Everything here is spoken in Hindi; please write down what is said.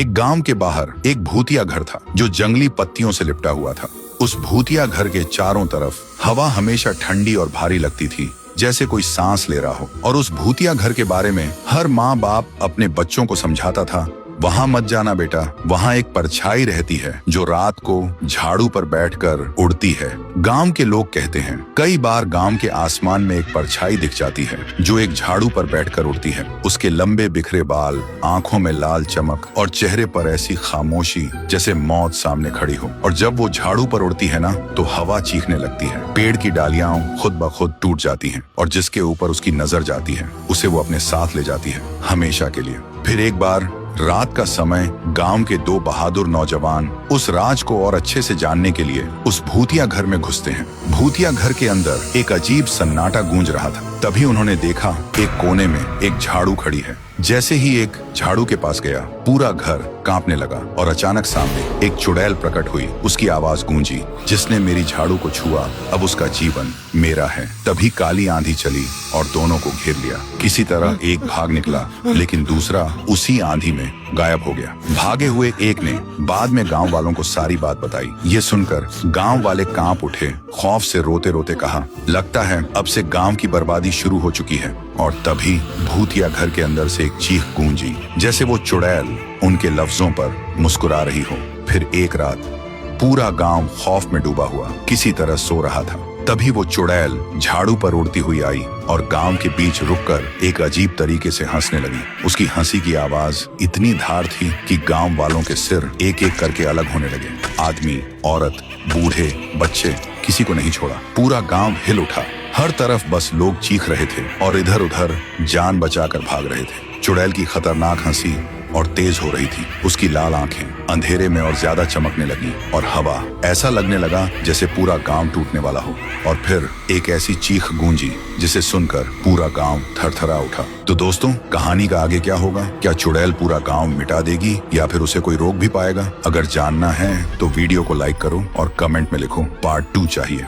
एक गांव के बाहर एक भूतिया घर था जो जंगली पत्तियों से लिपटा हुआ था। उस भूतिया घर के चारों तरफ हवा हमेशा ठंडी और भारी लगती थी, जैसे कोई सांस ले रहा हो। और उस भूतिया घर के बारे में हर माँ बाप अपने बच्चों को समझाता था, वहां मत जाना बेटा, वहां एक परछाई रहती है जो रात को झाड़ू पर बैठकर उड़ती है। गांव के लोग कहते हैं कई बार गांव के आसमान में एक परछाई दिख जाती है जो एक झाड़ू पर बैठकर उड़ती है। उसके लंबे बिखरे बाल, आंखों में लाल चमक और चेहरे पर ऐसी खामोशी जैसे मौत सामने खड़ी हो। और जब वो झाड़ू पर उड़ती है ना, तो हवा चीखने लगती है, पेड़ की डालियां खुद ब खुद टूट जाती हैं और जिसके ऊपर उसकी नजर जाती है उसे वो अपने साथ ले जाती है हमेशा के लिए। फिर एक बार रात का समय गांव के दो बहादुर नौजवान उस राज को और अच्छे से जानने के लिए उस भूतिया घर में घुसते हैं। भूतिया घर के अंदर एक अजीब सन्नाटा गूंज रहा था। तभी उन्होंने देखा एक कोने में एक झाड़ू खड़ी है। जैसे ही एक झाड़ू के पास गया, पूरा घर कांपने लगा और अचानक सामने एक चुड़ैल प्रकट हुई। उसकी आवाज गूंजी, जिसने मेरी झाड़ू को छुआ अब उसका जीवन मेरा है। तभी काली आंधी चली और दोनों को घेर लिया। किसी तरह एक भाग निकला, लेकिन दूसरा उसी आंधी में गायब हो गया। भागे हुए एक ने बाद में गांव वालों को सारी बात बताई। ये सुनकर गांव वाले कांप उठे, खौफ से रोते रोते कहा, लगता है अब से गांव की बर्बादी शुरू हो चुकी है। और तभी भूतिया घर के अंदर से एक चीख गूंजी, जैसे वो चुड़ैल उनके लफ्जों पर मुस्कुरा रही हो। फिर एक रात पूरा गांव खौफ में डूबा हुआ किसी तरह सो रहा था। तभी वो चुड़ैल झाड़ू पर उड़ती हुई आई और गांव के बीच रुककर एक अजीब तरीके से हंसने लगी। उसकी हंसी की आवाज इतनी धार थी कि गांव वालों के सिर एक एक करके अलग होने लगे। आदमी, औरत, बूढ़े, बच्चे, किसी को नहीं छोड़ा। पूरा गांव हिल उठा। हर तरफ बस लोग चीख रहे थे और इधर उधर जान बचाकर भाग रहे थे। चुड़ैल की खतरनाक हंसी और तेज हो रही थी। उसकी लाल आंखें अंधेरे में और ज्यादा चमकने लगी और हवा ऐसा लगने लगा जैसे पूरा गांव टूटने वाला हो। और फिर एक ऐसी चीख गूंजी जिसे सुनकर पूरा गांव थरथरा उठा। तो दोस्तों, कहानी का आगे क्या होगा? क्या चुड़ैल पूरा गांव मिटा देगी या फिर उसे कोई रोक भी पाएगा? अगर जानना है तो वीडियो को लाइक करो और कमेंट में लिखो पार्ट 2 चाहिए।